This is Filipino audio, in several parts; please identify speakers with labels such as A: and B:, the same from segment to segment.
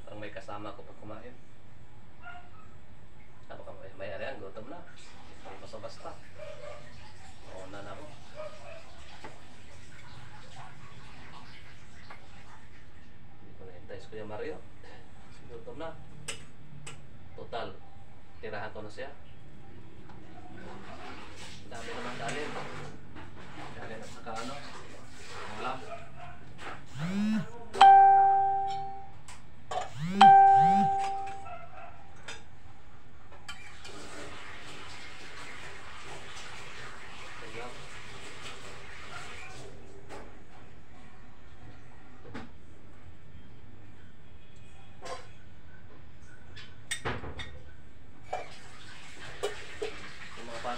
A: Parang may kasama ko pag kumain. Ano ka may arian, gutom na. Hindi basta-basta. Mauna na ako. Hindi ko nahintay si Kuya Mario. Gutom na. Total, tirahan ko na siya. Dami naman kanin. Kanin at saka ano, ulam.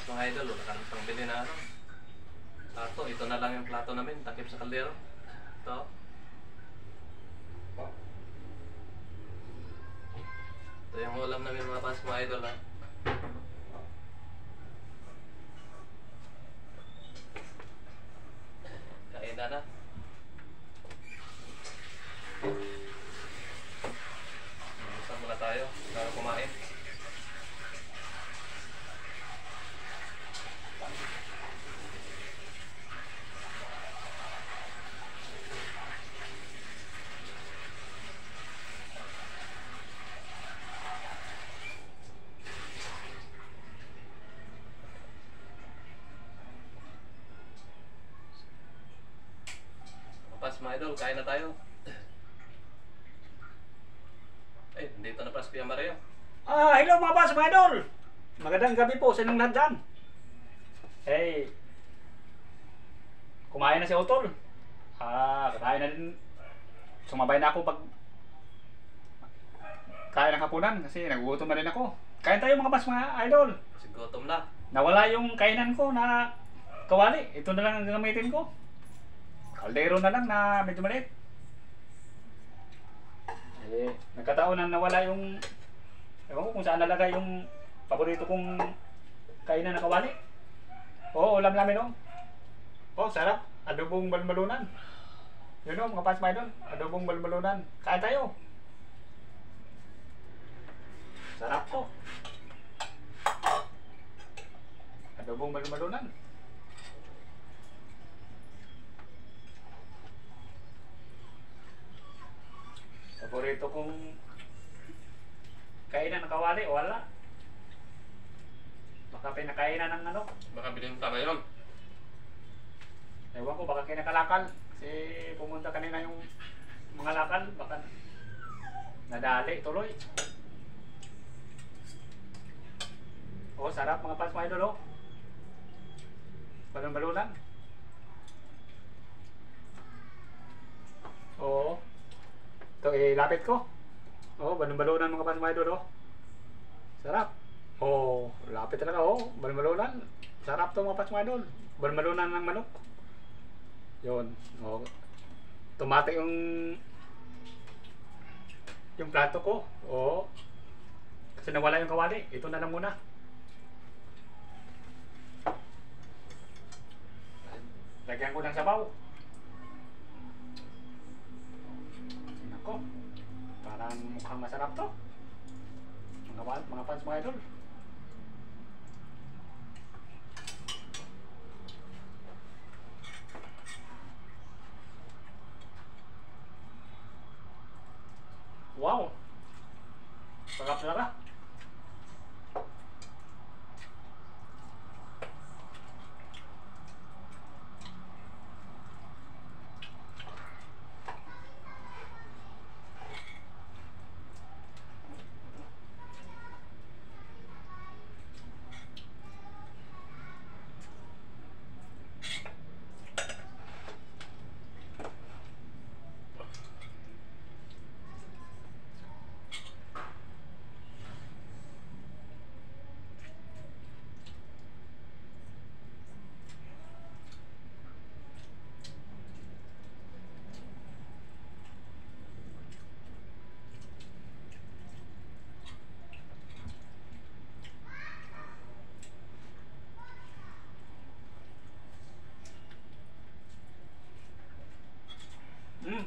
A: Mga idol, wala kang pangbili na ano plato. Ito na lang yung plato namin, takip sa kaldero. Ito. Ito yung ulam namin mga pas, mga idol ha. Kain na. Saan muna tayo para kumain. Pas mga idol, kain na tayo. Ay, dito na pas Kuya Mario.
B: Hello mga boss, mga idol. Magandang gabi po sa inyong lahat dyan. Kumain na si Otol. Kakain na din. Sumabay na ako pag kain ng hapunan kasi nagugutom na rin ako. Kain tayo mga boss, mga idol.
A: Kasi gutom na.
B: Nawala yung kainan ko na kawali. Ito na lang ang gagamitin ko. Kaldero na lang na medyo maliit. Nagkataon na nawala yung, ewan ko kung saan nalagay yung paborito kong kainan na kawali. Oo, ulam namin o. Oh, sarap. Adobong balmalunan. Yun o, mga pasmay doon. Adobong balmalunan. Kain tayo. Sarap to. Adobong balmalunan. Paborito kong kainan ng kawali, wala. Baka pinakainan ng ano.
A: Baka bininta na yun.
B: Ewan ko, baka kinakalakal. Kasi pumunta kanina yung mga lakal, baka nadali tuloy. Oh, sarap mga pals mga idol, oh. Balon-balunan. Oo. Ito, lapit ko. Oh, balon-balunan mga pals mga idol, oh. Sarap. Oh, lapit talaga, oh. Balon-balunan. Sarap to mga pals mga idol. Balon-balunan ng manok. Yun. Oh. Tumate yung plato ko. Oh. Kasi nawala yung kawali. Ito na lang muna. Lagyan ko ng sabaw. Nako. Parang mukhang masarap to. Mga fans mga idol. Wow. Sarap talaga.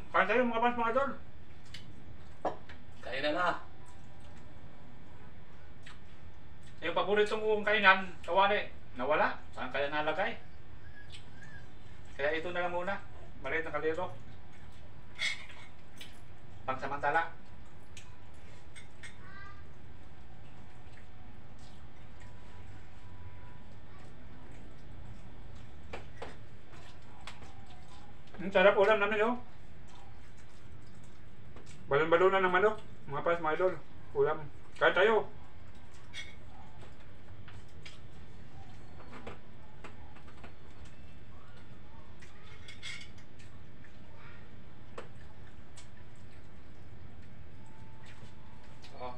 B: Kain tayo mga fans mga idol.
A: Kain Kainan na.
B: Yung paborito kong kainan, kawali, nawala. Saan kaya nalagay? Kaya ito na lang muna. Maliit na kaliro. Pangsamantala. Sarap ulam namin yun. Balon-balonan ng manok. Mga pas, mga idol. Ulam. Kahit tayo. Oh.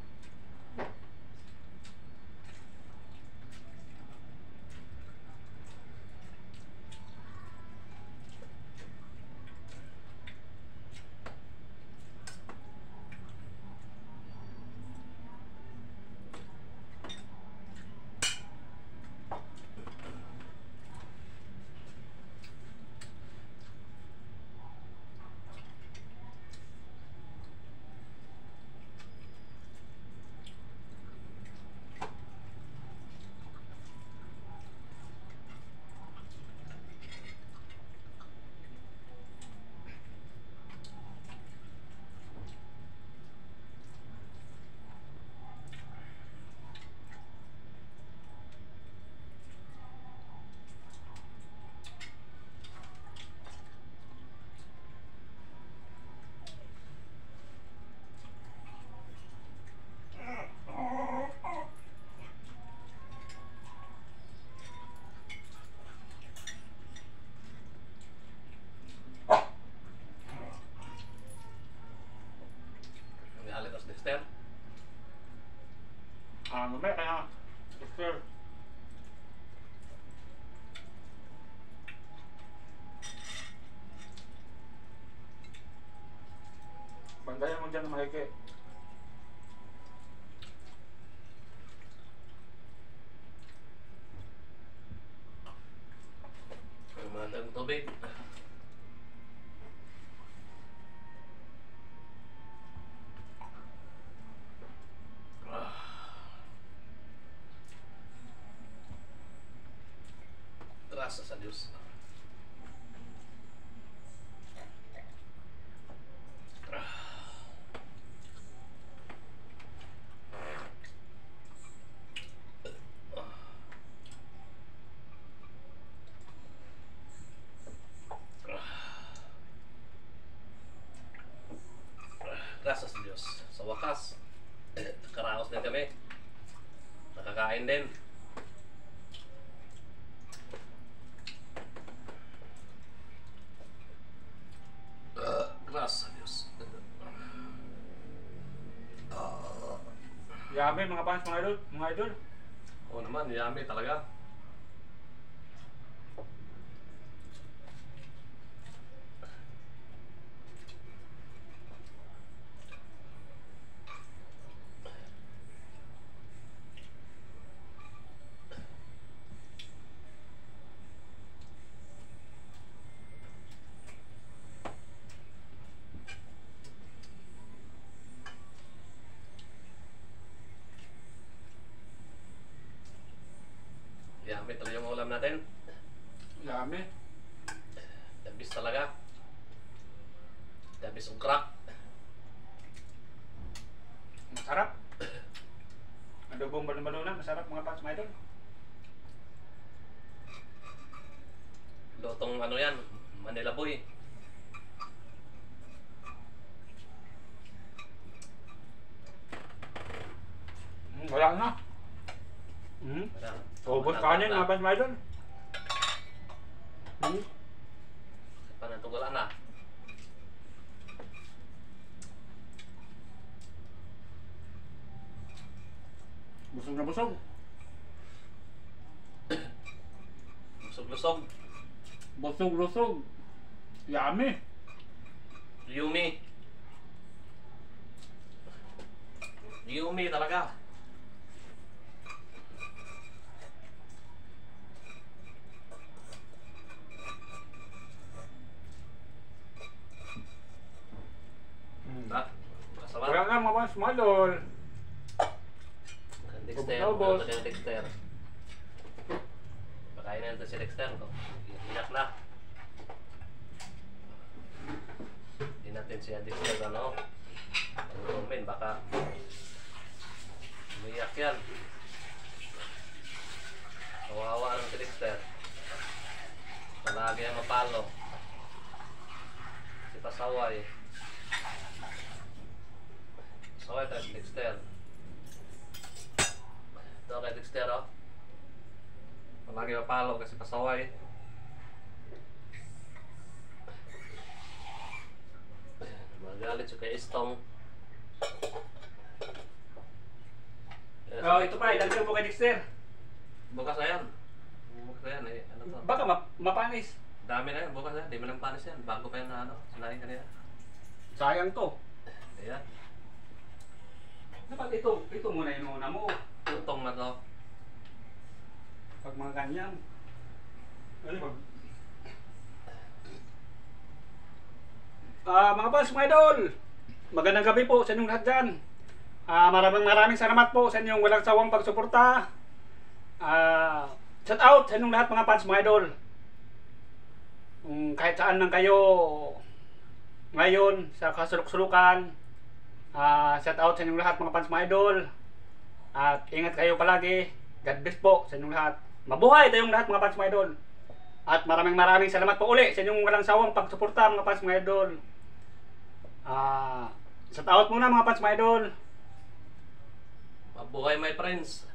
A: Galit as Dexter.
B: Mamaya kaya. Dexter. Bandayan mo dyan ng mahigit.
A: Mandag tubig. Graças a Deus. Gracias a Diyos. Sa wakas, nakaraos din kami. Nakakain din. Gracias a Diyos.
B: Yummy mga fans, mga idol. Mga idol.
A: Oo naman, yummy talaga. Yummy talaga yung ulam natin.
B: Yummy.
A: Dabis talaga. Dabis ugrak.
B: Masarap. Adobong balon-balonan, masarap mga fans, mga idol.
A: Lutong ano yan, Manila Boy.
B: Wala na. Ubos kanin mga fans, mga idol.
A: Panantong wala na.
B: Busog na busog.
A: Lusog-lusog.
B: Busog-lusog. Yummy.
A: Yummy. Yummy talaga. Masama.
B: Wala na mga fans, mga idol.
A: Ang Dexter,
B: Ubos.
A: ano yung Dexter? Pakain na ito si Dexter. Inak na. Hindi natin siya Dexter, ano? Pag-comment, baka umiyak yan. Kawawa ng si Dexter. Palagi ang mapalo. Si Pasaway. Pasaway tayo si Dexter. Ito kay Dexter, oh. Palagi mapalo kasi Pasaway. Magalit siya kay Istong.
B: Oh, ito pa, idagdag mo kay Dexter.
A: Bukas na yan. Bukas na yan eh. Ano to?
B: Baka mapanis.
A: Dami na yan. Bukas na yan. Di mo lang panis yan. Bago pa yan na ano. Sinahin ka na yan.
B: Sayang to.
A: Ayan.
B: Dapat ito muna yung una mo.
A: Tutong na to.
B: Pag mga ganyan. Ano ba? Mga boss, mga idol. Magandang gabi po sa inyong lahat dyan. Maraming salamat po sa inyong walang sawang pagsuporta. Shout out sa inyong lahat mga fans, mga idol. Kahit saan lang kayo ngayon sa kasuluk-sulukan. Shout out sa inyong lahat mga fans, mga idol. At ingat kayo palagi. God bless po sa inyong lahat. Mabuhay tayong lahat mga fans, mga idol. At maraming salamat po uli sa inyong walang sawang pagsuporta mga fans, mga idol. Shout out muna mga fans, mga idol.
A: Mabuhay my friends.